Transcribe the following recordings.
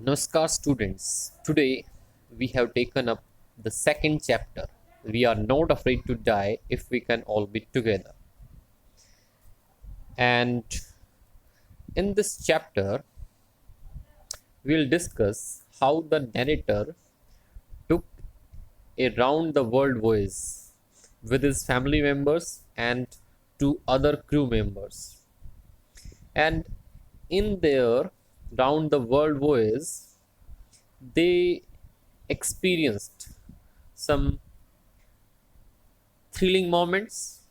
Namaskar students. Today we have taken up the second chapter. We are not afraid to die if we can all be together. And in this chapter we'll discuss how the narrator took a round the world voyage with his family members and two other crew members. And in their round the world voyage they experienced some thrilling moments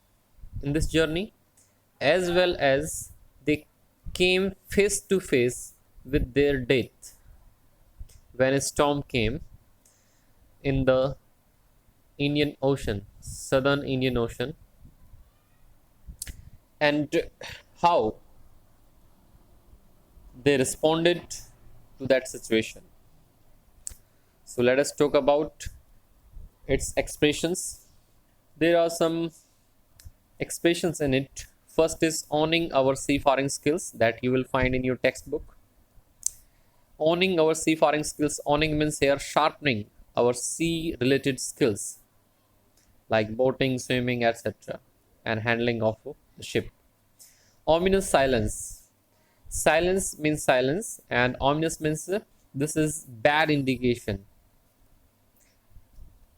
in this journey, as well as they came face to face with their death when a storm came in the Indian Ocean, southern Indian Ocean, and how they responded to that situation. So let us talk about its expressions. There are some expressions in it. First is owning our seafaring skills that you will find in your textbook. Owning our seafaring skills. Owning means here sharpening our sea related skills like boating, swimming, etc., and handling of the ship. Ominous silence. Silence means silence, and ominous means this is bad indication.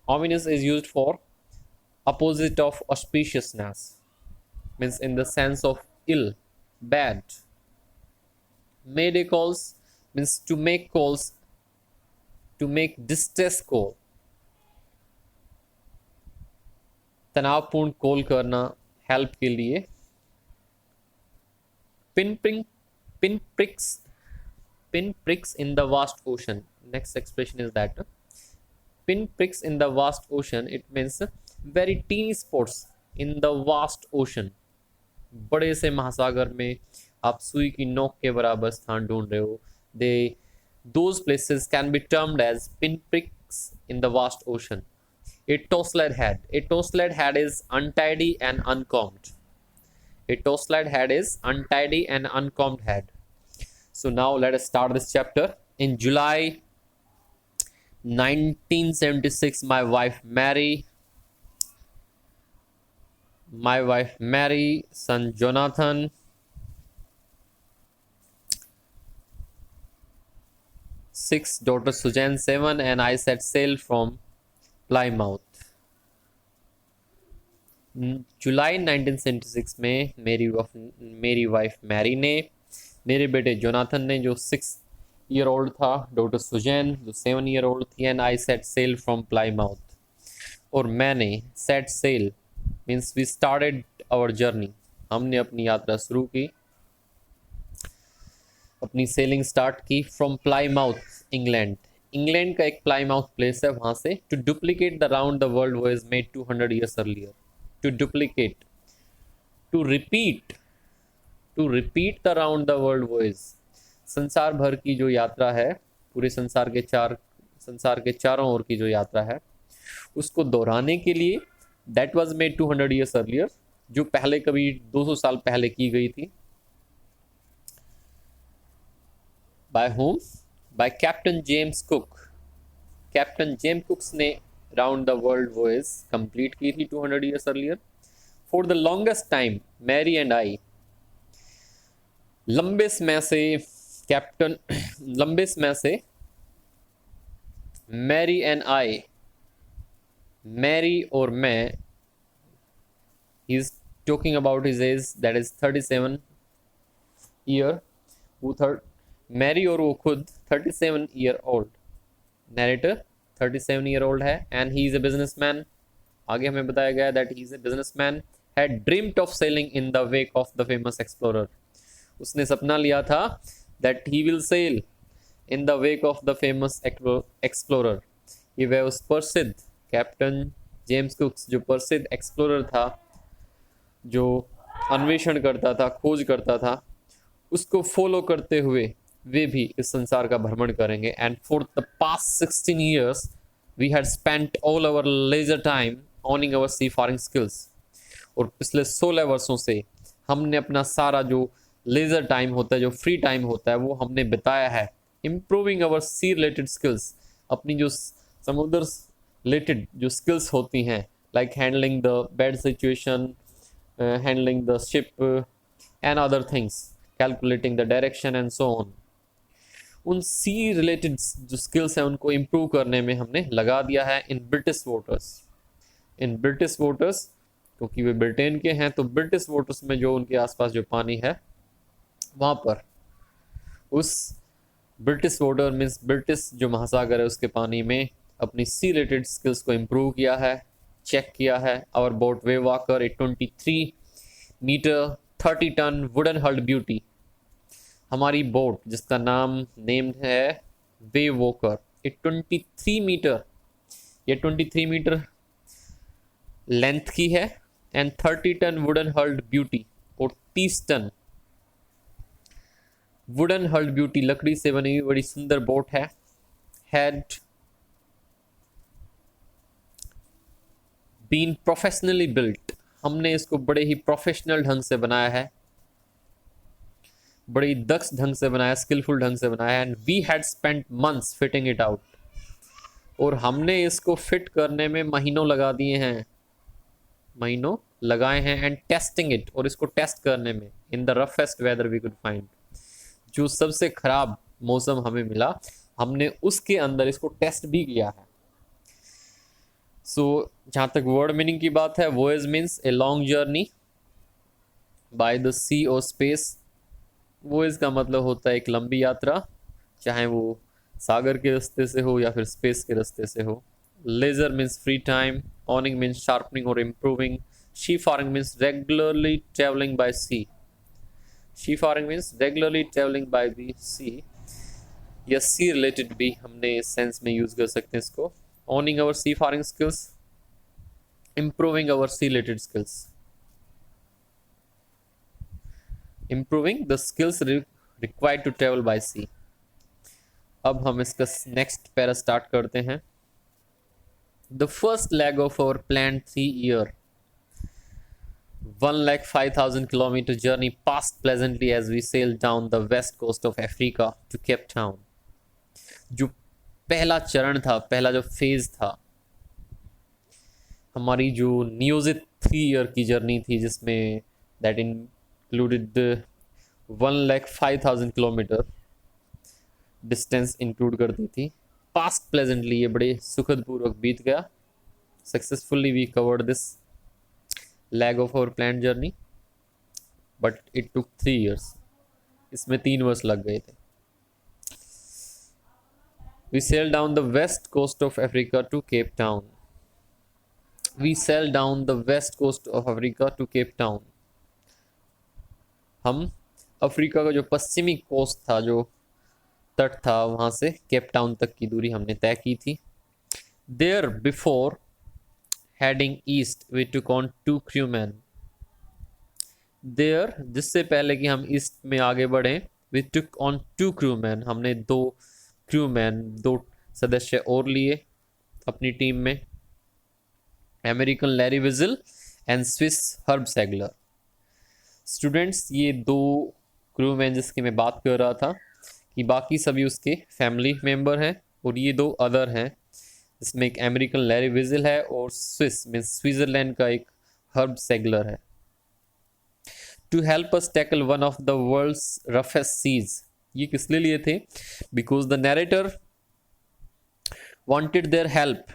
Ominous is used for opposite of auspiciousness, means in the sense of ill, bad. Mayday calls means to make calls, to make distress call. तनावपूर्ण call करना help के लिए. Pinpricks in the vast ocean. Next expression is that pinpricks in the vast ocean. It means very teeny spots in the vast ocean. बड़े से महासागर में आप सुई की नोक के बराबर स्थान ढूंढ रहे हो. Those places can be termed as pinpricks in the vast ocean. A tow-sled head. A tow-sled head is untidy and uncombed. A tow-sled head is untidy and uncombed head. So now let us start this chapter. In July 1976, my wife Mary, son Jonathan, six, daughter Sujan, 7, and I set sail from Plymouth. जुलाई 1976 में मेरी wife Mary ने, मेरे बेटे Jonathan ने जो 6 year old था, daughter Suzanne जो 7 year old थी, and I set sail from Plymouth. और मैंने set sail means we started our journey. हमने अपनी यात्रा शुरू की, अपनी सेलिंग स्टार्ट की फ्रॉम प्लाईमाउथ, इंग्लैंड. इंग्लैंड का एक प्लाईमाउथ प्लेस है, वहां से to duplicate the round the world was made 200 years earlier. To duplicate, to repeat the round the world voyage. संसार भर की जो यात्रा है, पूरे संसार के चारों ओर की जो यात्रा है, उसको दोहराने के लिए that was made 200 years earlier, जो पहले कभी 200 साल पहले की गई थी. By whom? By Captain James Cook. Captain James Cook ने round the world voyage complete की थी 200 years earlier. For the longest time Mary and I, लंबे समय से मैरी एंड आई, मैरी और मैं, he is talking about his age, that is 37 year. Mary और वो खुद 37 year old, narrator 37 year old है, and he is a businessman. आगे हमें बताया गया that he is a businessman, had dreamed of selling in the wake of the famous explorer. उसने सपना लिया था that he will sail in the wake of the famous explorer. ये वह उस प्रसिद्ध कैप्टन जेम्स कुक्स, जो प्रसिद्ध एक्सप्लोरर था, जो अन्वेषण करता था, खोज करता था, उसको फॉलो करते हुए वे भी इस संसार का भ्रमण करेंगे. And for the past 16 years we had spent all our leisure time honing our seafaring skills. और पिछले 16 वर्षों से हमने अपना सारा जो लेजर टाइम होता है, जो फ्री टाइम होता है, वो हमने बिताया है improving our sea related skills, अपनी जो समुद्र रिलेटेड जो स्किल्स होती हैं, like handling the bad situation, handling the ship and other things, calculating the direction and so on, उन सी रिलेटेड जो स्किल्स हैं उनको इम्प्रूव करने में हमने लगा दिया है in British voters. In British voters, क्योंकि वे ब्रिटेन के हैं, तो ब्रिटिश वोटर्स में जो उनके आसपास जो पानी है वहाँ पर उस ब्रिटिश वोटर मीन्स ब्रिटिश जो महासागर है उसके पानी में अपनी सी रिलेटेड स्किल्स को इम्प्रूव किया है, चेक किया है। Our boat Wavewalker a 23 metre 30 ton wooden hulled beauty, हमारी बोट जिसका नाम नेम्ड है वे वॉकर, ये 23 मीटर, ये 23 मीटर लेंथ की है and 30 ton wooden hulled beauty, और 30 टन वुडन हल्ड ब्यूटी लकड़ी से बनी हुई बड़ी सुंदर बोट है। हैड बीन प्रोफेशनली बिल्ट, हमने इसको बड़े ही प्रोफेशनल ढंग से बनाया है, बड़ी दक्ष ढंग से बनाया, स्किलफुल ढंग से बनाया। And we had spent months fitting it out, और हमने इसको फिट करने में महीनों लगा दिए हैं, महीनों लगाए हैं। एंड टेस्टिंग इट, और इसको टेस्ट करने में in the roughest weather we could find, जो सबसे खराब मौसम हमें मिला हमने उसके अंदर इसको टेस्ट भी किया है। सो जहाँ तक वर्ड मीनिंग की बात है, voyage means a long journey by the sea और स्पेस। वॉयज का मतलब होता है एक लंबी यात्रा, चाहे वो सागर के रास्ते से हो या फिर स्पेस के रास्ते से हो। Leisure means free time, honing means sharpening और improving, seafaring means regularly travelling by sea, seafaring means regularly traveling by the sea, या sea related भी हमने इस सेंस में यूज कर सकते हैं इसको। owning our seafaring skills, improving our sea related skills, improving the skills required to travel by sea। अब हम इसका नेक्स्ट पैरा स्टार्ट करते हैं। The first leg of our planned 3-year 1,05,000 kilometer journey passed pleasantly as we sailed down the west coast of Africa to Cape Town। जो पहला चरण था, पहला जो फेज था हमारी जो नियोजित 3 ईयर की जर्नी थी, जिसमें that included 1,05,000 kilometre distance include करती थी। पास्ट प्लेजेंटली, ये बड़े सुखद पूर्वक बीत गया। Successfully we covered this leg of our planned journey, but it took 3 years, इसमें 3 वर्ष लग गए थे। We sailed down the west coast of Africa to Cape Town, we sailed down the west coast of Africa to Cape Town, हम Africa का जो पश्चिमी coast था, जो तट था, वहाँ से केप टाउन तक की दूरी हमने तय की थी। There before heading east we took on 2 crewmen, there जिससे पहले कि हम ईस्ट में आगे बढ़े, we took on 2 crewmen, हमने 2 crewmen 2 सदस्य और लिए अपनी टीम में, American Larry Vigil and Swiss Herb Seigler. Students, ये 2 क्रूमैन जिसकी मैं बात कर रहा था कि बाकी सभी उसके फैमिली मेंबर हैं, और ये 2 अदर हैं, इसमें एक अमेरिकन लैरी विजल है और स्विस मीन्स स्विट्जरलैंड का एक हर्ब सैगलर है। To help us tackle one of the world's roughest seas, ये किस लिए थे? Because the narrator wanted their help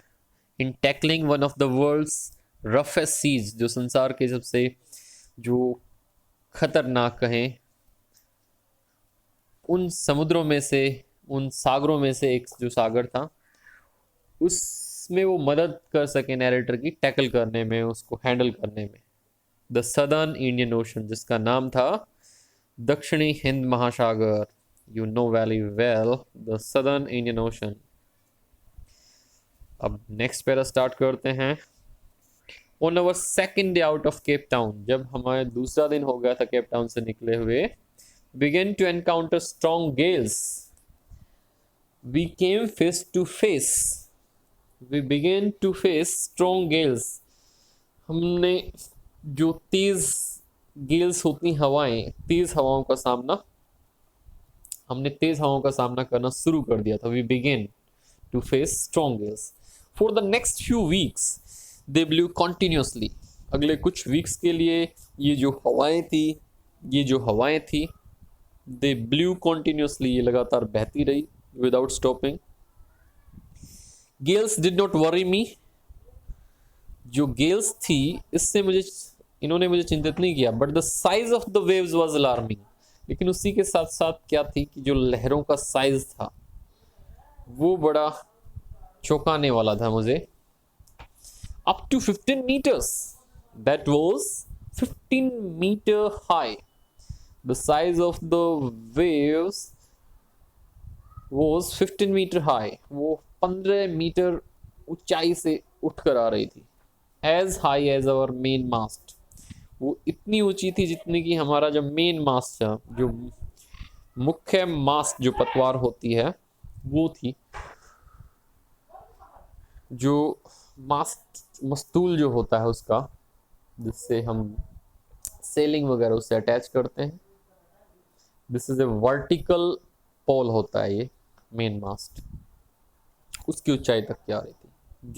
in tackling one of the world's roughest seas, जो संसार के सबसे जो खतरनाक कहें उन समुद्रों में से, उन सागरों में से एक जो सागर था, उसमें वो मदद कर सके नैरेटर की टैकल करने में, उसको हैंडल करने में। द सदर्न इंडियन ओशन, जिसका नाम था दक्षिणी हिंद महासागर, you know very well the southern Indian ocean. अब नेक्स्ट पैरा स्टार्ट करते हैं। On our second day out of Cape Town, जब हमारे दूसरा दिन हो गया था केप टाउन से निकले हुए, began to encounter strong gales, we came face to face, we began to face strong gales, हमने जो तेज गेल्स होती हवाएं, तेज हवाओं का सामना हमने तेज हवाओं का सामना करना शुरू कर दिया था. We began to face strong gales. For the next few weeks they blew continuously. अगले कुछ वीक्स के लिए ये जो हवाएं थी दे ब्लू कॉन्टिन्यूसली, ये लगातार बहती रही without stopping. Gales did not worry me. जो गेल्स थी इससे इन्होंने मुझे चिंतित नहीं किया. But the size of the waves was alarming. लेकिन उसी के साथ साथ क्या थी कि जो लहरों का साइज था वो बड़ा चौंकाने वाला था मुझे. Up to 15 meters. That was 15-meter high. The size of the waves was 15 meter high. वो 15 मीटर ऊंचाई से उठकर आ रही थी. As high as our main mast. वो इतनी ऊंची थी जितनी कि हमारा जो मेन मास्ट था, जो मुख्य मास्ट जो पतवार होती है वो थी. जो मस्तूल जो होता है उसका, जिससे हम सेलिंग वगैरह उससे अटैच करते हैं. This is a vertical pole होता है ये मेन मास्ट. उसकी ऊंचाई तक की आ रही थी.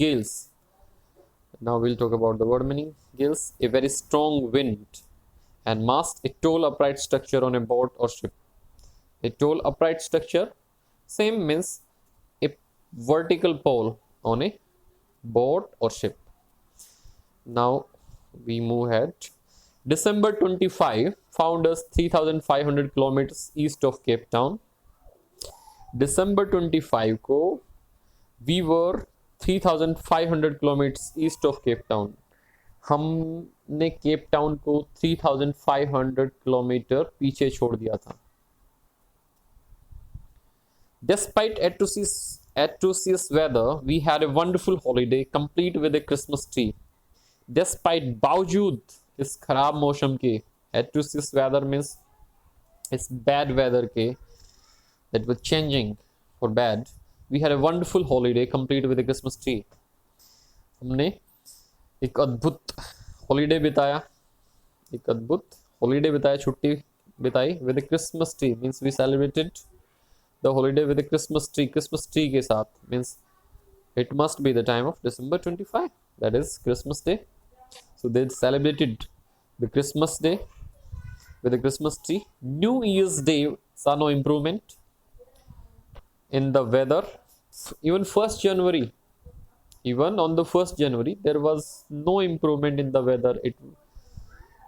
Gales. Now we'll talk about the word meaning. Gales, a very strong wind. And mast, a tall upright structure on a boat or ship. A tall upright structure, same means a vertical pole on a boat or ship. Now we move ahead. December 25 found us 3,500 kilometers east of Cape Town. December 25 को we were 3,500 kilometre east of Cape Town. हमने Cape Town को 3,500 kilometre पीछे छोड़ दिया था. Despite atrocious weather, we had a wonderful holiday complete with a Christmas tree. Despite बावजूद इस खराब मौसम के, atrocious weather means इस bad weather के that was changing for bad. We had a wonderful holiday complete with a Christmas tree. हमने एक अद्भुत हॉलीडे बिताया, छुट्टी बिताई with a Christmas tree. Means we celebrated the holiday with a Christmas tree. Christmas tree के साथ means it must be the time of December 25. That is Christmas Day. So they celebrated the Christmas Day with a Christmas tree. New Year's Day saw no improvement in the weather. Even on the 1st January, there was no improvement in the weather. It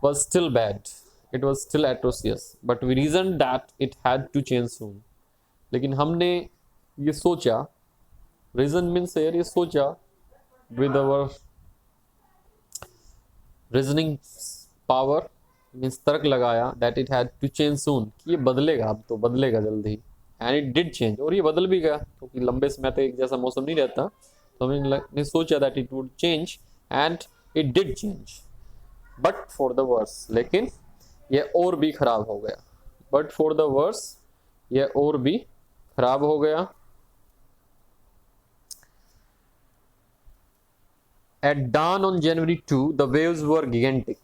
was still bad. It was still atrocious. But we reasoned that it had to change soon. लेकिन हमने ये सोचा, reason means here ये सोचा with our reasoning power means तर्क लगाया that it had to change soon. कि ये बदलेगा, अब तो बदलेगा जल्दी. And it did change. और ये बदल भी गया क्योंकि लंबे समय तक एक जैसा मौसम नहीं रहता. तो हमने सोचा that it would change and it did change. But for the worse. लेकिन ये और भी खराब हो गया. But for the worse. ये और भी खराब हो गया. At dawn on January 2, the waves were gigantic.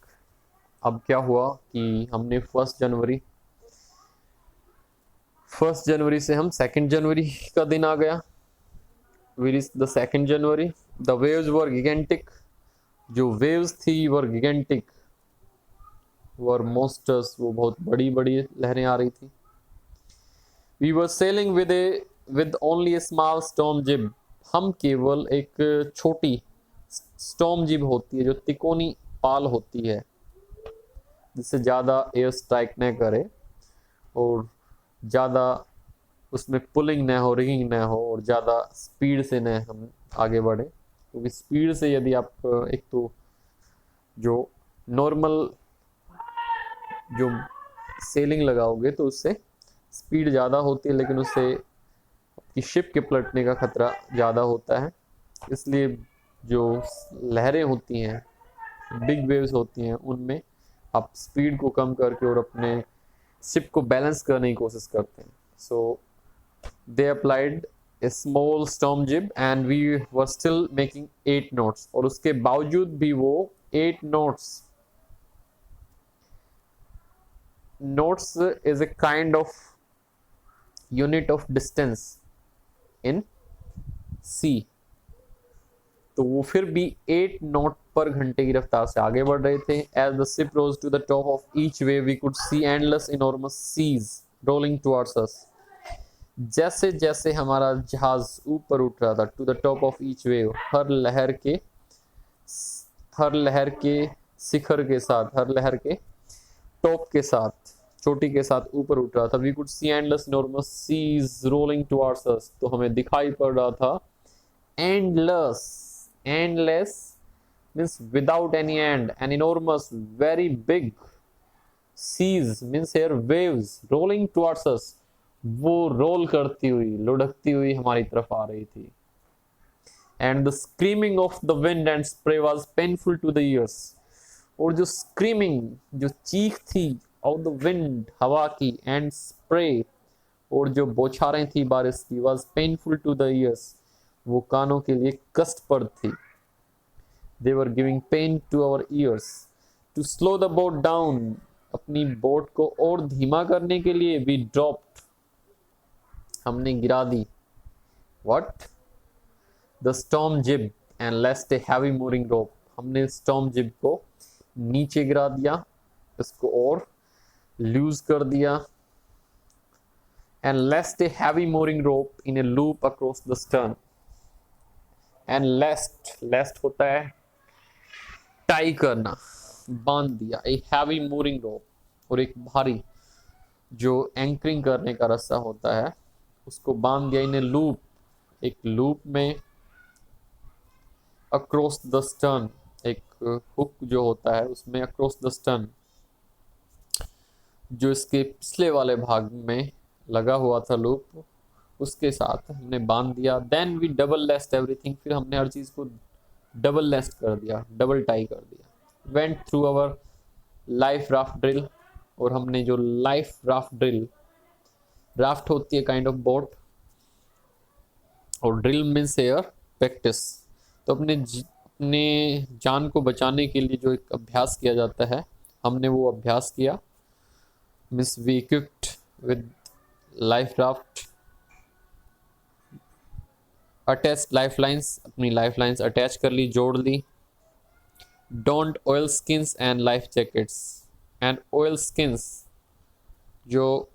अब क्या हुआ कि हमने 1 जनवरी से हम 2 जनवरी का दिन आ गया. We reached the 2 January. The waves were gigantic. जो waves थी were gigantic. were monsters. वो बहुत बड़ी बड़ी लहरें आ रही थी. We were sailing with only a small storm jib. हम केवल एक छोटी storm jib होती है जो तिकोनी पाल होती है जिससे ज़्यादा एयर स्ट्राइक न करे और ज़्यादा उसमें पुलिंग न हो, रिगिंग न हो और ज़्यादा स्पीड से न हम आगे बढ़े. क्योंकि स्पीड से यदि आप एक तो जो नॉर्मल जो सेलिंग लगाओगे तो उससे स्पीड ज़्यादा होती है लेकिन उससे आपकी शिप के पलटने का खतरा ज़्यादा होता है. इसलिए जो लहरें होती हैं, बिग वेव्स होती हैं, उनमें आप स्पीड को कम करके और अपने शिप को बैलेंस करने की कोशिश करते हैं. So they applied a small storm jib and we were still making 8 knots. और उसके बावजूद भी वो 8 knots. Knots is a kind of unit of distance in sea. तो वो फिर भी 8 नॉट पर घंटे की रफ्तार से आगे बढ़ रहे थे। As the ship rose to the top of each wave we could see endless enormous seas rolling towards us. जैसे जैसे हमारा जहाज ऊपर उठ रहा था, to the top of each wave, हर लहर के शिखर के साथ, हर लहर के टॉप के साथ, चोटी के साथ ऊपर उठ रहा था। We could see endless enormous seas rolling towards us. तो हमें दिखाई पड़ रहा था endless, endless means without any end, an enormous very big seas means here waves rolling towards us। वो रोल करती हुई, लुढ़कती हुई हमारी तरफ आ रही थी। and the screaming of the wind and spray was painful to the ears। और जो स्क्रीमिंग, जो चीख थी ऑफ द विंड, हवा की, एंड स्प्रे, और जो बौछारें थी बारिश की, was painful to the ears, वो कानों के लिए कष्टप्रद थी। they were giving pain to our ears। to slow the boat down, अपनी बोट को और धीमा करने के लिए we dropped, हमने गिरा दी, what the storm jib and lest a heavy mooring rope, हमने storm jib को नीचे गिरा दिया, इसको और लूज कर दिया, and lest a heavy mooring rope in a loop across the stern। and lest होता है टाई करना, बांध दिया, एक हैवी मूरिंग रोप, और एक भारी जो एंकरिंग करने का रस्सा होता है उसको बांध दिया, इन ए लूप, एक लूप में, अक्रॉस द स्टर्न, एक हुक जो होता है उसमें अक्रॉस द स्टर्न, जो इसके पिछले वाले भाग में लगा हुआ था लूप, उसके साथ हमने बांध दिया। देन वी डबल लेस्ट एवरीथिंग, फिर हमने हर चीज को डबल लेस्ट कर दिया, डबल टाई कर दिया। Went through our life raft drill, और हमने जो लाइफ राफ्ट ड्रिल, राफ्ट होती है काइंड ऑफ बोट, और ड्रिल मीन्स एयर प्रैक्टिस, तो अपने जान को बचाने के लिए जो एक अभ्यास किया जाता है, हमने वो अभ्यास किया। Means we equipped with life raft, attach life lines, अपनी लाइफ लाइन्स अटैच कर ली, जोड़ ली। Donned oilskins and life jackets, and oilskins, जो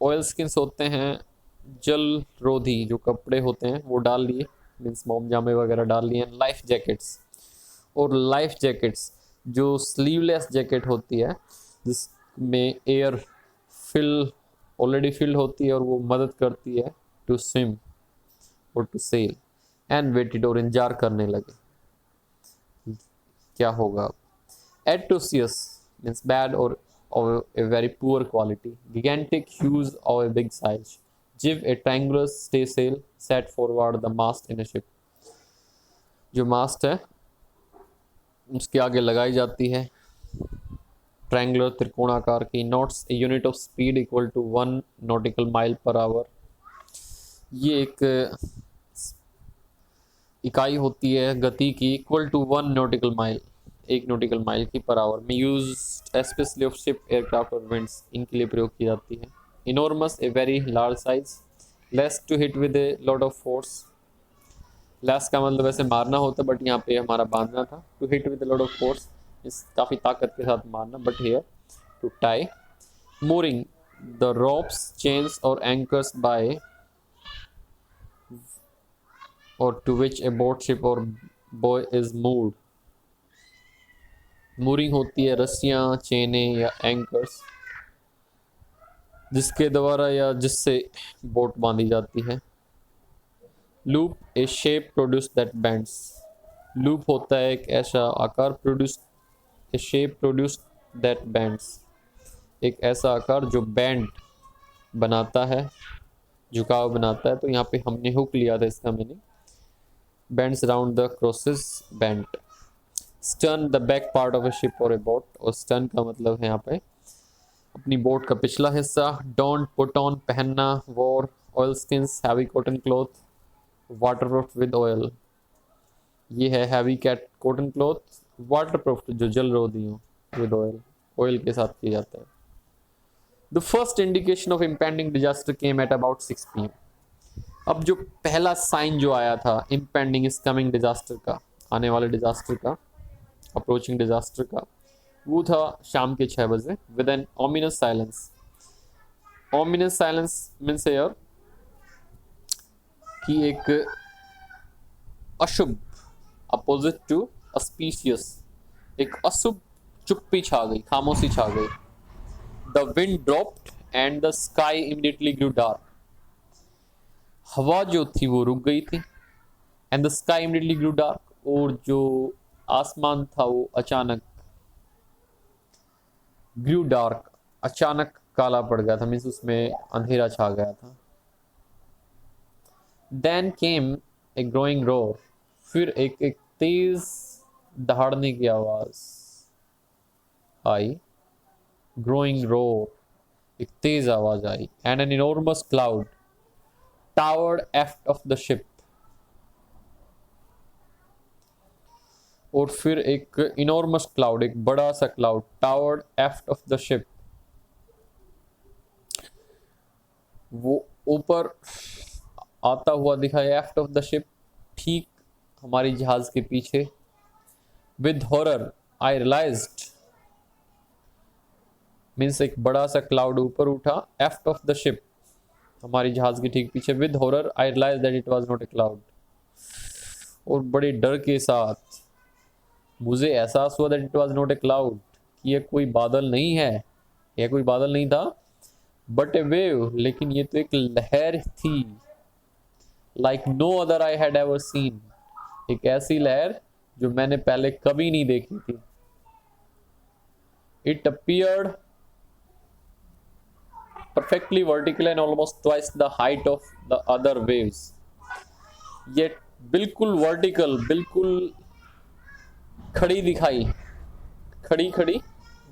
ऑयल स्किन्स होते हैं, जल रोधी जो कपड़े होते हैं वो डाल लिए, मीन्स मोम जामे वगैरह डाल लिए। लाइफ जैकेट्स, और लाइफ जैकेट्स जो स्लीवलेस जैकेट होती है जिसमें एयर फिल ऑलरेडी फिल होती है और वो मदद करती है टू स्विम और टू सेल। एंड वेटेड, और इंतजार करने लगे क्या होगा। एटोसियस मीन्स बैड और a very poor quality, gigantic hues of a big size, give a triangular staysail set forward the mast in a ship। जो मास्ट है उसके आगे लगाई जाती है ट्रायंगुलर त्रिकोणाकार की। Knots a unit of speed equal to 1 nautical mile per hour, ये एक इकाई होती है गति की, equal to 1 nautical mile, 1 nautical mile की पर आवर में। Use specially of ship, aircraft और विंड्स, इनके लिए प्रयोग की जाती है। Enormous a very large size, lash to hit with a lot of force. Lash का मतलब वैसे मारना होता, बट यहाँ पे हमारा बांधना था। To hit with lot of force, इस काफ़ी ताकत के साथ मारना, but here to tie. mooring, the ropes, chains or anchors by or to which a boat, ship or boy is moored। mooring होती है रस्सियाँ, चेने या एंकर्स जिसके द्वारा या जिससे बोट बांधी जाती है। Loop, A shape produce that bands, loop होता है एक ऐसा आकार, produce A shape produce that bands, एक ऐसा आकार जो बैंड बनाता है, झुकाव बनाता है। तो यहाँ पे हमने हुक लिया था, इसका meaning bands round the crosses band. Stern, the back part of A ship और ए बोट, और स्टर्न का मतलब है यहाँ पे अपनी बोट का पिछला हिस्सा। डोंट पुट ऑन, पहनना। Wore, oilskins, heavy cotton cloth, waterproof with oil, ये है हैवी कैट cotton the first indication of impending disaster came at about 6 PM। अब जो पहला साइन जो आया था इम्पेंडिंग इज कमिंग डिजास्टर का, आने वाले डिजास्टर का, अप्रोचिंग डिजास्टर का, वो था शाम के 6 बजे with an ominous silence. Ominous silence means एयर कि एक अशुभ, अपोजिट टू ऑस्पिशियस, एक अशुभ चुप्पी छा गई, खामोशी छा गई। The wind dropped and the sky immediately grew dark. हवा जो थी वो रुक गई थी, and the sky immediately grew dark, और जो आसमान था वो अचानक ग्रू डार्क, अचानक काला पड़ गया था, मीन्स उसमें अंधेरा छा गया था। Then came a growing roar, फिर एक तेज दहाड़ने की आवाज आई। ग्रोइंग रोर, एक तेज आवाज आई। And an enormous cloud towered aft of the ship, और फिर एक इनॉर्मस क्लाउड, एक बड़ा सा cloud, towered aft of the ship, वो ऊपर आता हुआ दिखाई, एफ्ट ऑफ द शिप, ठीक हमारी जहाज के पीछे। With horror I realised, means एक बड़ा सा क्लाउड ऊपर उठा, एफ्ट ऑफ द शिप, हमारी जहाज के ठीक पीछे। With horror I realise that it was not a cloud, और बड़े डर के साथ मुझे एहसास हुआ that it was not a cloud, कि यह कोई बादल नहीं है, यह कोई बादल नहीं था, बट ए वेव, लेकिन ये तो एक लहर थी। Like no other I had ever seen, एक ऐसी लहर जो मैंने पहले कभी नहीं देखी थी। It appeared perfectly vertical and almost twice the height of the other waves। ये बिल्कुल वर्टिकल, बिल्कुल खड़ी दिखाई, खड़ी खड़ी,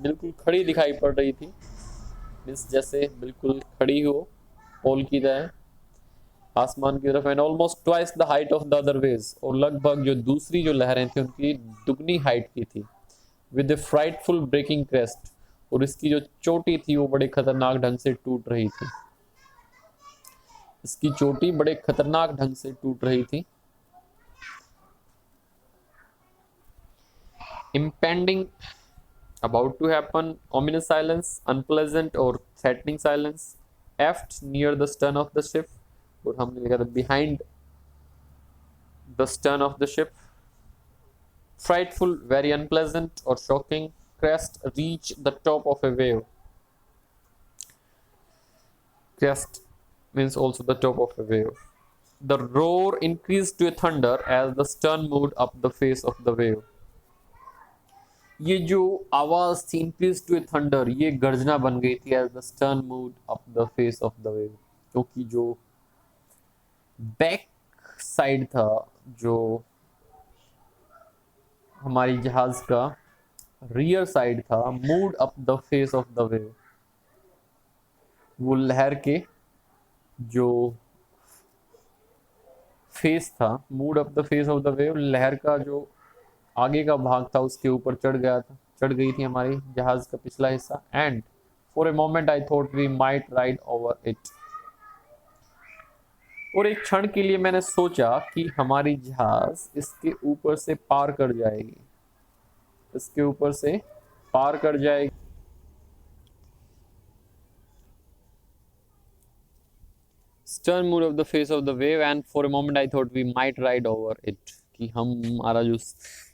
बिल्कुल खड़ी दिखाई पड़ रही थी, मीन्स जैसे बिल्कुल खड़ी हो पोल की तरह आसमान की तरफ। And almost twice the height of the other waves, और लगभग जो दूसरी जो लहरें थी उनकी दुगनी हाइट की थी। With a frightful breaking crest, और इसकी जो चोटी थी वो बड़े खतरनाक ढंग से टूट रही थी, इसकी चोटी बड़े खतरनाक ढंग से टूट रही थी। Impending, about to happen, ominous silence, unpleasant or threatening silence, aft near the stern of the ship, और हमने लिखा था behind the stern of the ship, frightful, very unpleasant or shocking, crest reach the top of a wave, crest means also the top of a wave. The roar increased to a thunder as the stern moved up the face of the wave। ये जो आवाज थी increase to A thunder, ये गर्जना बन गई थी as the stern moved up the face of the wave, क्योंकि जो बैक साइड था, जो हमारी जहाज का रियर साइड था, moved up the face of the wave, वो लहर के जो फेस था, moved up the face of the wave, लहर का जो आगे का भाग था उसके ऊपर चढ़ गया था, चढ़ गई थी हमारी जहाज का पिछला हिस्सा। And for a moment I thought we might ride over it, और एक क्षण के लिए मैंने सोचा कि हमारी जहाज इसके ऊपर से पार कर जाएगी, इसके ऊपर से पार कर जाएगी। Stern moved up the face of the wave and for a moment I thought we might ride over it, कि हमारा जो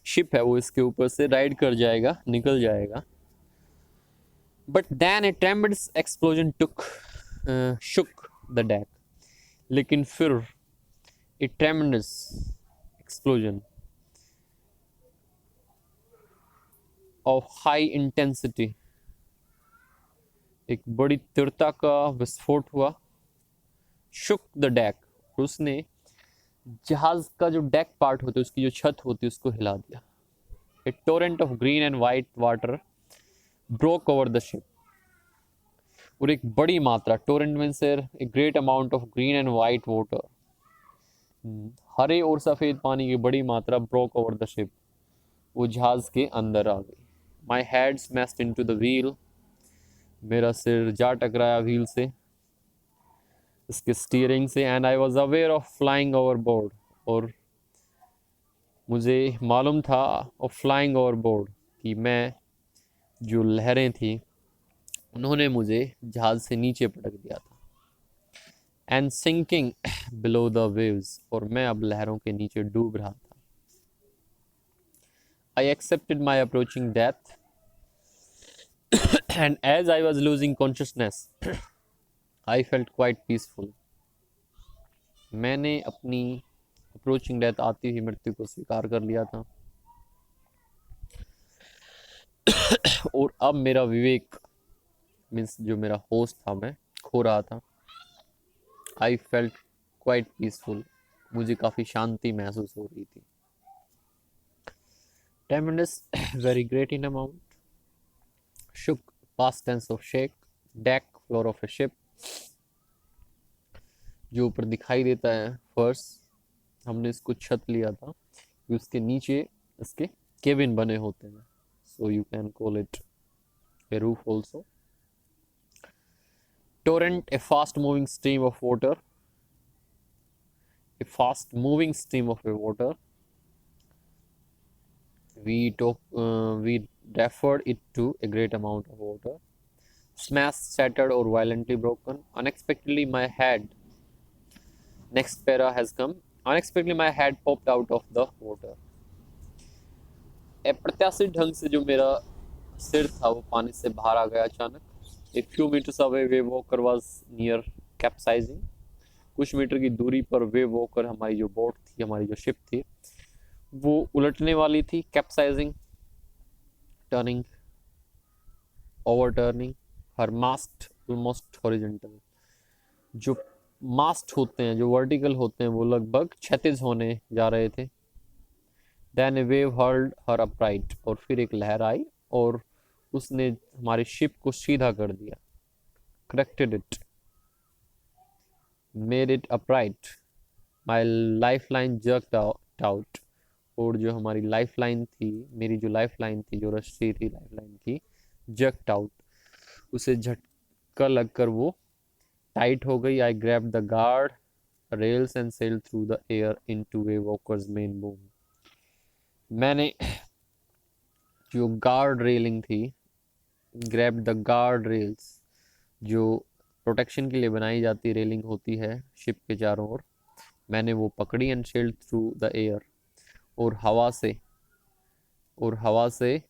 शिप है वो इसके ऊपर से राइड कर जाएगा, निकल जाएगा। But then a tremendous explosion shook the deck, लेकिन फिर a tremendous explosion of high intensity, एक बड़ी तीव्रता का विस्फोट हुआ। shook the deck, उसने जहाज का जो डेक पार्ट होता है, उसकी जो छत होती है, उसको हिला दिया। A torrent of green and white water broke over the ship, और एक बड़ी मात्रा, torrent means a great amount of green and white water, हरे और सफेद पानी की बड़ी मात्रा ब्रोक ओवर द शिप, वो जहाज के अंदर आ गई। My head smashed into the wheel, मेरा सिर जा टकराया व्हील से, इसके स्टीयरिंग से, and I was aware of flying overboard, और मुझे मालूम था ऑफ फ्लाइंग ओवरबोर्ड कि मैं, जो लहरें थी उन्होंने मुझे जहाज से नीचे पटक दिया था। And sinking below the waves, और मैं अब लहरों के नीचे डूब रहा था। I accepted my approaching death, and as I was losing consciousness I felt quite peaceful. मैंने अपनी अप्रोचिंग डेथ, आती हुई मृत्यु को स्वीकार कर लिया था, और अब मेरा विवेक मीन्स जो मेरा होश था, मैं खो रहा था। आई फेल्ट क्वाइट पीसफुल, मुझे काफ़ी शांति महसूस हो रही थी। Tremendous, very great in amount. Shook, past tense of shake. Deck, floor of a ship. जो ऊपर दिखाई देता है फर्श, हमने इसको छत लिया था, उसके नीचे इसके केबिन बने होते हैं, so you can call it a roof also. Torrent, a fast moving stream of water. A fast moving stream of water. We referred it to a great amount of water. Smashed, shattered, or violently broken. Unexpectedly, my head. Next para has come. Unexpectedly, my head popped out of the water. अप्रत्याशित ढंग से जो मेरा सिर था वो पानी से बाहर आ गया अचानक. A few meters away, wave walker was near capsizing. कुछ मीटर की दूरी पर वेव वॉकर, हमारी जो बोट थी, हमारी जो शिप थी, वो उलटने वाली थी. Capsizing, turning, overturning. हर मास्ट ऑलमोस्ट हॉरिजॉन्टल. जो मास्ट होते हैं, जो वर्टिकल होते हैं, वो लगभग क्षैतिज होने जा रहे थे. देन ए वेव हर्ल्ड हर अपराइट, और फिर एक लहर आई और उसने हमारी शिप को सीधा कर दिया. Corrected it, made it upright. My life line jerked out, और जो हमारी लाइफ लाइन थी, मेरी जो लाइफ लाइन थी, जो रस्सी थी लाइफ लाइन की, जर्क्ड आउट, उसे झटका लगकर वो टाइट हो गई. I grab the guard rails and sail through the air into Wavewalker's main boom. मैंने जो गार्ड रेलिंग थी, ग्रैब द गार्ड रेल्स, जो प्रोटेक्शन के लिए बनाई जाती रेलिंग होती है शिप के चारों ओर, मैंने वो पकड़ी. And sailed through the air, और हवा से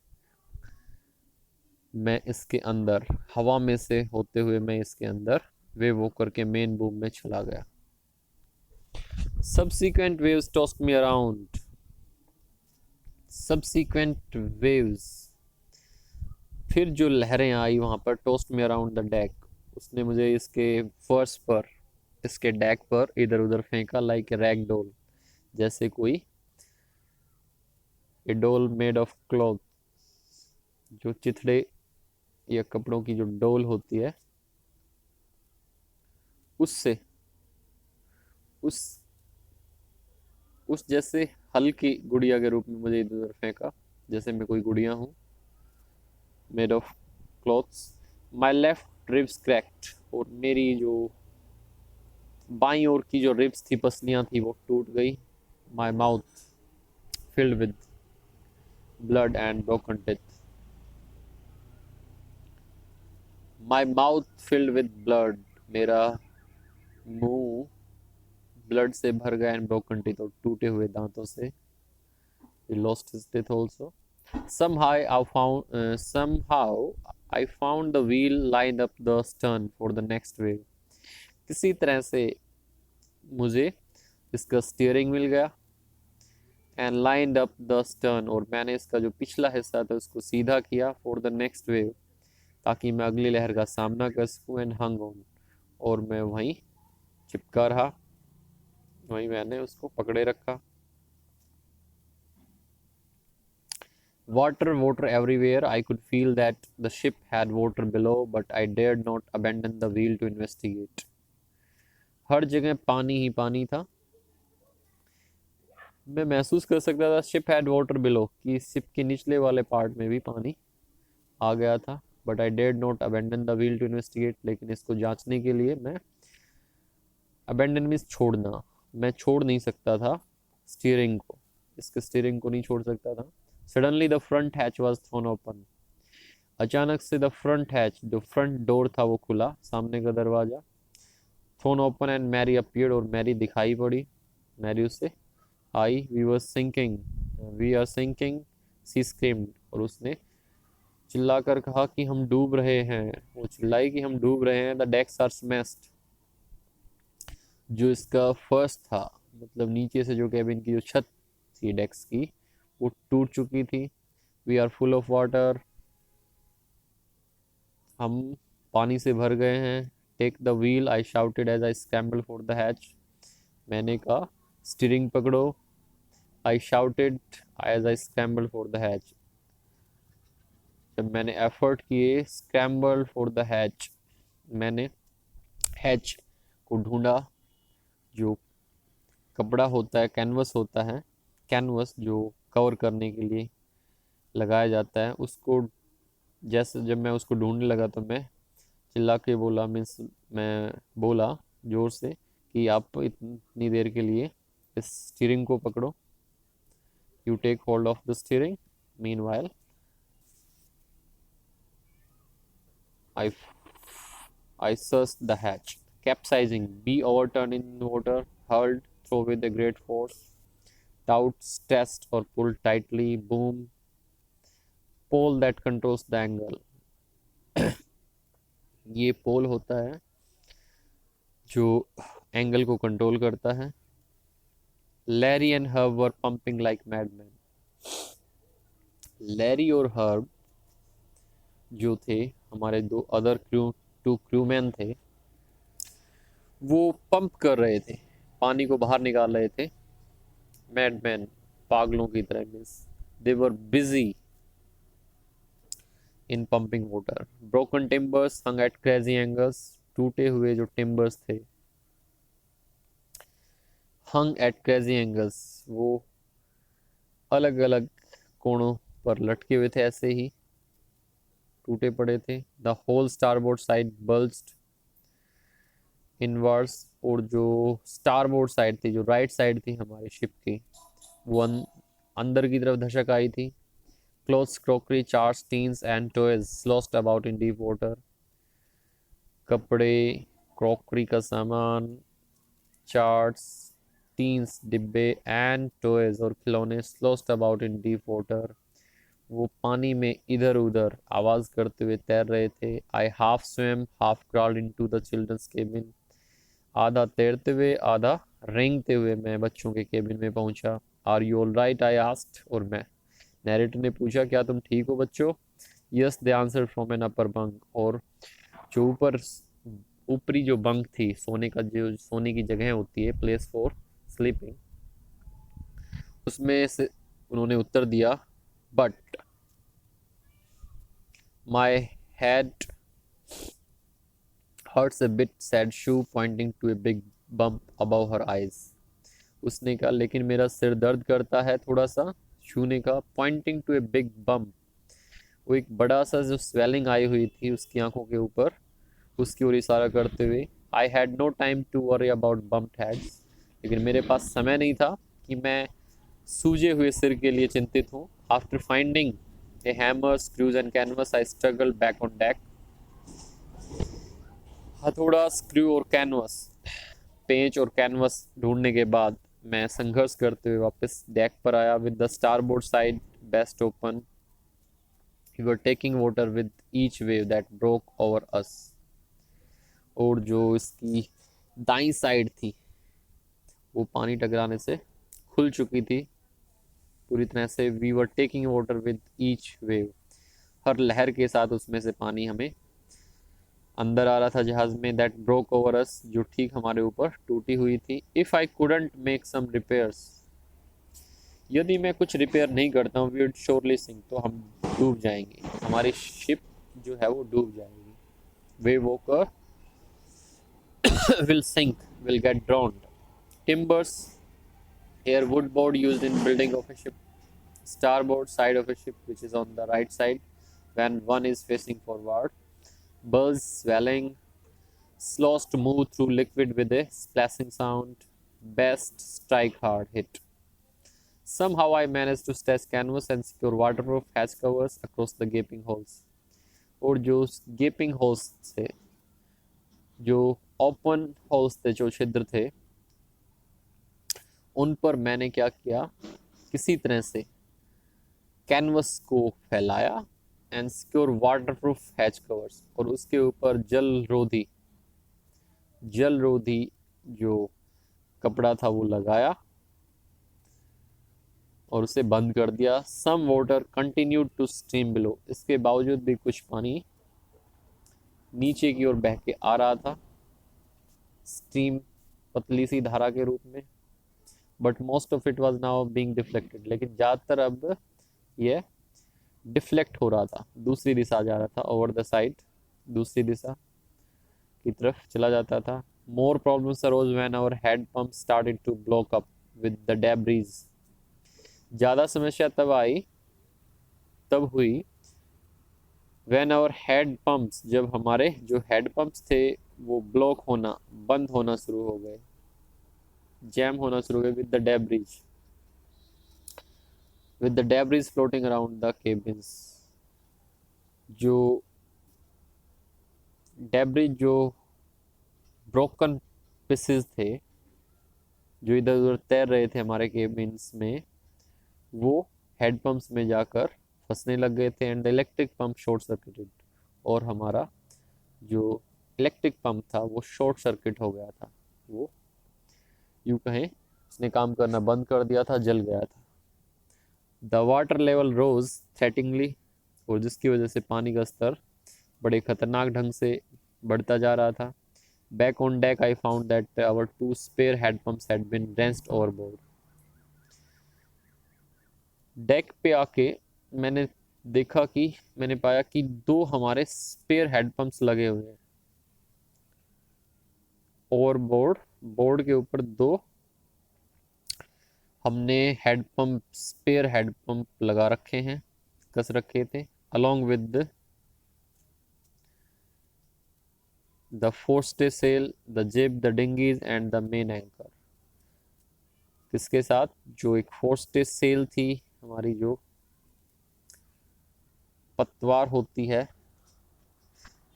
मैं इसके अंदर, हवा में से होते हुए मैं इसके अंदर वे वो करके मेन बूम में चला गया. Subsequent waves tossed me around. Subsequent waves, फिर जो लहरें आई वहां पर, toast me around the deck, उसने मुझे इसके फर्श पर, इसके डेक पर इधर उधर फेंका. लाइक ए रैग डोल, जैसे कोई ए डोल मेड ऑफ क्लॉथ, जो चिथड़े या कपड़ों की जो डोल होती है, उससे उस जैसे हल्की गुड़िया के रूप में मुझे इधर उधर फेंका, जैसे मैं कोई गुड़िया हूँ, made of clothes. My left ribs cracked, और मेरी जो बाई ओर की जो रिब्स थी, पसलियाँ थी, वो टूट गई. My mouth filled with blood and broken teeth. My mouth filled with blood, मेरा मुंह ब्लड से भर गया. एंड ब्रोकन टीथ, और टूटे हुए दांतों से. He lost his teeth also. Somehow I found the wheel lined up the stern for the next wave. किसी तरह से मुझे इसका स्टीयरिंग मिल गया. And lined up the stern, और मैंने इसका जो पिछला हिस्सा था उसको सीधा किया. फॉर द नेक्स्ट वेव, ताकि मैं अगली लहर का सामना कर सकूं. एंड हंग ऑन, और मैं वहीं चिपका रहा, वहीं मैंने उसको पकड़े रखा. Water everywhere. I could feel that the ship had water below, but I dared not abandon the wheel to investigate. हर जगह पानी ही पानी था. मैं महसूस कर सकता था शिप हैड वाटर बिलो, कि शिप के निचले वाले पार्ट में भी पानी आ गया था. But I did not abandon the wheel to investigate, लेकिन इसको जांचने के लिए मैं, अबेंडन मीन्स छोड़ना, मैं छोड़ नहीं सकता था स्टीयरिंग को, इसके स्टीयरिंग को नहीं छोड़ सकता था। Suddenly the front hatch was thrown open, अचानक से द फ्रंट हैच, जो फ्रंट डोर था वो खुला, सामने का दरवाजा, thrown open and Mary appeared, और मैरी दिखाई पड़ी, मैरी उससे आई, we are sinking, she screamed, और उसने चिल्लाकर कहा कि हम डूब रहे हैं, वो चिल्लाई कि हम डूब रहे हैं। द डेक्स आर स्मैश्ड, जो इसका फर्स्ट था, मतलब नीचे से जो कैबिन की जो छत थी डेक्स की, वो टूट चुकी थी। We are full of water, हम पानी से भर गए हैं। Take the wheel, I shouted as I scramble for the hatch, मैंने कहा स्टीयरिंग पकड़ो। I shouted as I scramble for the hatch, जब मैंने एफर्ट किए, स्क्रैम्बल फॉर द हैच, मैंने हैच को ढूंढा, जो कपड़ा होता है, कैनवस होता है, कैनवस जो कवर करने के लिए लगाया जाता है, उसको जैसे जब मैं उसको ढूंढने लगा तो मैं चिल्ला के बोला, मीन्स मैं बोला जोर से कि आप इतनी देर के लिए इस स्टीयरिंग को पकड़ो, you take hold of the steering, meanwhile I I searched the hatch, capsizing, be overturned in water, hurled through with a great force, taut, stressed or pulled tightly, boom, pole that controls the angle. ये पोल होता है जो angle को control करता है। Larry and Herb were pumping like madman, Larry और Herb जो थे हमारे दो अदर टू क्रूमैन थे, वो पंप कर रहे थे, पानी को बाहर निकाल रहे थे, मैडमैन, पागलों की तरह, means they were busy in pumping water. Broken timbers hung at crazy angles, टूटे हुए जो टिम्बर्स थे, हंग एट क्रेजी एंगल्स, वो अलग अलग कोणों पर लटके हुए थे, ऐसे ही टूटे पड़े थे। The whole starboard side bulged inwards, और जो स्टारबोर्ड साइड थी, जो राइट साइड थी हमारी शिप की, वो अंदर की तरफ धसक आई थी। Clothes, crockery, charts, teens and toys lost about in deep water, कपड़े, क्रॉकरी का सामान, चार्ट्स, टीन्स डिब्बे, एंड टॉयज और खिलौने, lost about in deep water, वो पानी में इधर उधर आवाज करते हुए तैर रहे थे। I half swam half crawled into the children's cabin, आधा तैरते हुए आधा रेंगते हुए मैं बच्चों के केबिन में पहुंचा। Are you all right, I asked, और मैं, नैरेटर ने पूछा, क्या तुम ठीक हो बच्चों? Yes they answer from an upper bunk, और जो ऊपरी जो बंक थी, सोने का जो सोने की जगह होती है, प्लेस फॉर स्लीपिंग, उसमें से उन्होंने उत्तर दिया, but my head hurts a bit, said Shoo, pointing to a big bump above her eyes. उसने कहा, लेकिन मेरा सिर दर्द करता है थोड़ा सा, शू ने कहा, pointing to a big bump, वो एक बड़ा सा जो स्वेलिंग आई हुई थी उसकी आंखों के ऊपर, उसकी ओर इशारा करते हुए। I had no time to worry about bumped heads, लेकिन मेरे पास समय नहीं था कि मैं सूजे हुए सिर के लिए चिंतित हूँ। After finding a hammer, screws and canvas, I struggle back on deck, हथौड़ा, स्क्रू और कैनवस, पेंच और कैनवस ढूंढने के बाद मैं संघर्ष करते हुए वापस डेक पर आया। With the starboard side bashed open, we were taking water with each wave that broke over us, और जो इसकी दाई साइड थी वो पानी टकराने से खुल चुकी थी पूरी तरह से। We were taking water with each wave, हर लहर के साथ उसमें से पानी हमें अंदर आ रहा था जहाज में। दैट ब्रोक ओवर अस, जो ठीक हमारे ऊपर टूटी हुई थी। If I couldn't make some repairs, यदि मैं कुछ रिपेयर नहीं करता हूँ, वी वुड श्योरली सिंक, तो हम डूब जाएंगे, हमारी शिप जो है वो डूब जाएगी। वे वोकर will sink, will get drowned. Timbers, here wood board used in building of a ship. Starboard side of a ship, which is on the right side, when one is facing forward. Buzz, swelling, slows to move through liquid with a splashing sound. Best strike hard hit. Somehow I managed to stash canvas and secure waterproof hatch covers across the gaping holes. और जो gaping holes थे, जो open holes थे, जो छिद्र थे, उन पर मैंने क्या किया, किसी तरह से कैनवस को फैलाया and secure waterproof hatch covers, और उसके ऊपर जल रोधी जो कपड़ा था वो लगाया और उसे बंद कर दिया. Some water continued to stream below. इसके बावजूद भी कुछ पानी नीचे की ओर बह के आ रहा था, स्ट्रीम, पतली सी धारा के रूप में. But most of it was now being deflected. लेकिन ज़्यादातर अब ये डिफ्लेक्ट हो रहा था, दूसरी दिशा जा रहा था, ओवर द साइड, दूसरी दिशा की तरफ चला जाता था. More problems arose when our hand pump started to block up with the debris. ज़्यादा समस्या तब हुई व्हेन आवर हेड पंप्स, जब हमारे जो हेड पंप्स थे वो ब्लॉक होना, बंद होना शुरू हो गए, जैम होना शुरू हो गए with the debris floating around the cabins. जो डेब्रीज, जो ब्रोकन पीसेस थे जो इधर उधर तैर रहे थे हमारे केबिन्स में, वो हेड पंप्स में जाकर फंसने लग गए थे. And the electric pump short circuited. और हमारा जो इलेक्ट्रिक पंप था वो शॉर्ट सर्किट हो गया था, वो यूँ कहें उसने काम करना बंद कर दिया था, जल गया था. The water level rose threateningly. और जिसकी वजह से पानी का स्तर बड़े खतरनाक ढंग से बढ़ता जा रहा था. Back on deck I found that our 2 spare hand pumps had been drenched overboard. Deck पे आके मैंने पाया कि 2 हमारे स्पेयर हेड पंप्स लगे हुए हैं ओवरबोर्ड. बोर्ड के ऊपर 2 हमने स्पेयर हेड पंप लगा रखे हैं, कस रखे थे, along with the forestay sail, the jib, the dinghies and the main anchor. किसके साथ? जो एक फोरस्टे सेल थी हमारी, जो पतवार होती है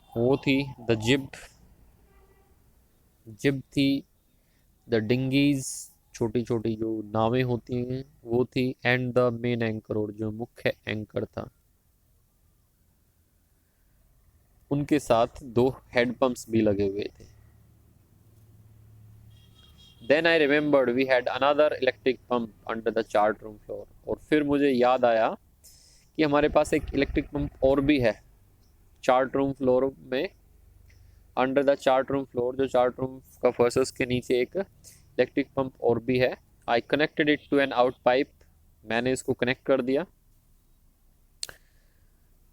वो थी, द जिब थी, द डिंगीज, छोटी छोटी जो नावें होती हैं वो थी, एंड द मेन एंकर, और जो मुख्य एंकर था उनके साथ 2 हेड पंप्स भी लगे हुए थे. Then I remembered we had another electric pump under the chart room floor. और फिर मुझे याद आया कि हमारे पास एक इलेक्ट्रिक पंप और भी है चार्ट रूम फ्लोर में. Under the chart room floor, जो चार्ट रूम का फर्स्ट है उसके नीचे एक इलेक्ट्रिक पंप और भी है. I connected it to an out pipe. मैंने इसको कनेक्ट कर दिया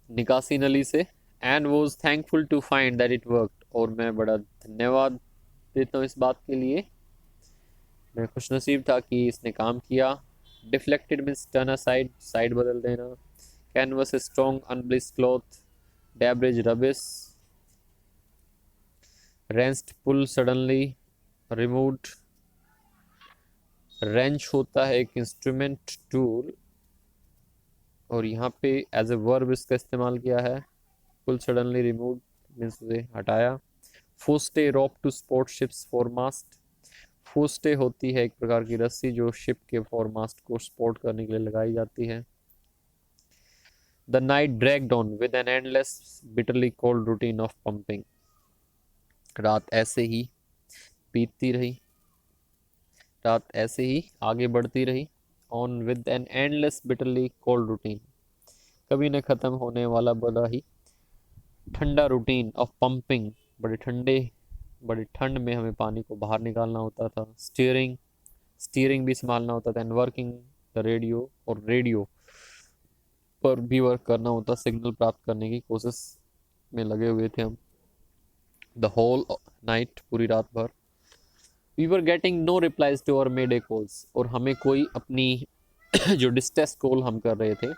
निकासी नली से. And was thankful to find that it worked. और मैं बड़ा धन्यवाद देता हूँ इस बात के लिए, मैं खुशनसीब था कि इसने काम किया. Deflected means turn aside, side बदल देना. Canvas strong unbleached cloth, debris rubbish. Wrenched pull suddenly removed. Wrench होता है एक इंस्ट्रूमेंट टूल, और यहाँ पे एज ए वर्ब इसका इस्तेमाल किया है. पुल सडनली रिमूव्ड मीन्स उसे हटाया. फोस्टे रोप टू सपोर्ट शिप्स फोरमास्ट. फोस्टे होती है एक प्रकार की रस्सी जो शिप के फोरमास्ट को सपोर्ट करने के लिए लगाई जाती है. The night dragged on with an endless bitterly cold routine of pumping. रात ऐसे ही बीतती रही, रात ऐसे ही आगे बढ़ती रही. On with an endless bitterly cold routine, कभी न ख़त्म होने वाला बड़ा ही ठंडा रूटीन ऑफ पंपिंग. बड़े ठंड में हमें पानी को बाहर निकालना होता था. स्टीयरिंग भी संभालना होता था. एंड वर्किंग द रेडियो, और रेडियो पर भी वर्क करना होता, सिग्नल प्राप्त करने की कोशिश में लगे हुए थे हम द होल नाइट, पूरी रात भर. We were getting no replies to our mayday calls. और हमें कोई अपनी जो डिस्ट्रेस कॉल हम कर रहे थे,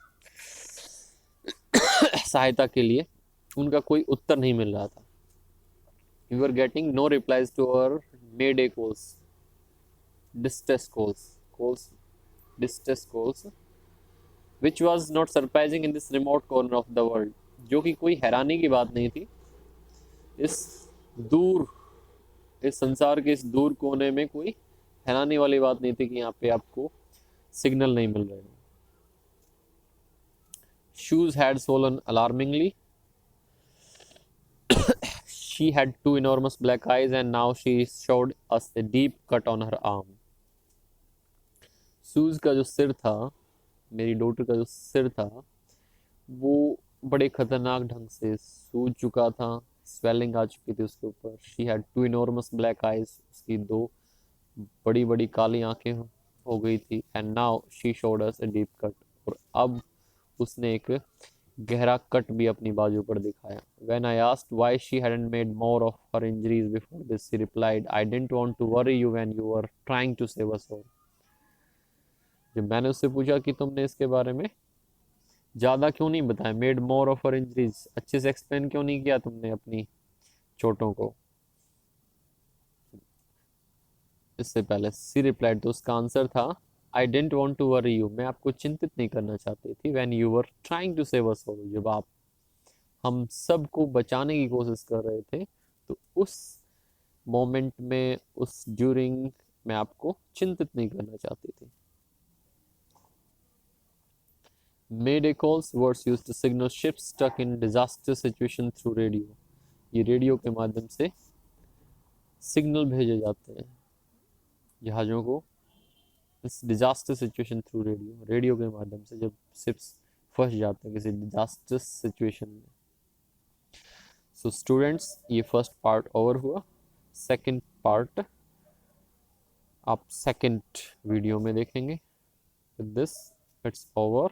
सहायता के लिए उनका कोई उत्तर नहीं मिल रहा था. We were getting no replies to our Mayday calls, distress calls, which was not surprising in this remote corner of the world. जो कि कोई हैरानी की बात नहीं थी. इस दूर इस संसार के इस दूर कोने में कोई हैरानी वाली बात नहीं थी कि यहाँ पे आपको सिग्नल नहीं मिल रहे हैं. Shoes had swollen alarmingly. She had two enormous black eyes and now she showed us a deep cut on her arm. Shoes का जो सिर था, मेरी डॉटर का जो सिर था, वो बड़े खतरनाक ढंग से सूज चुका था. स्वेलिंग आ चुकी थी उसके ऊपर. She had two enormous black eyes. उसकी दो बड़ी बड़ी काली आंखें हो गई थी. And now she showed us a deep cut. और अब उसने एक गहरा कट भी अपनी बाजू पर दिखाया. When I asked why she hadn't made more of her injuries before this, she replied, I didn't want to worry you when you were trying to save us all. जब मैंने उससे पूछा कि तुमने इसके बारे में ज़्यादा क्यों नहीं बताया, made more of her injuries, अच्छे से एक्सप्लेन क्यों नहीं किया तुमने अपनी चोटों को, इससे पहले. सी रिप्लाइड, तो उसका आंसर था, I didn't want to worry you, मैं आपको चिंतित नहीं करना चाहती थी. When you were trying to save us all, जब आप हम सबको बचाने की कोशिश कर रहे थे, तो उस मोमेंट में, उस ड्यूरिंग, मैं आपको चिंतित नहीं करना चाहती थी. Mayday calls were used to signal ships stuck in disaster situation through radio. ये रेडियो के माध्यम से सिग्नल भेजे जाते हैं जहाज़ों को इस डिजास्टर सिचुएशन थ्रू रेडियो के माध्यम से, जब शिप्स फंस जाते हैं किसी डिजास्टर सिचुएशन में. सो स्टूडेंट्स, ये फर्स्ट पार्ट ओवर हुआ. सेकंड पार्ट आप सेकंड वीडियो में देखेंगे. With this it's over.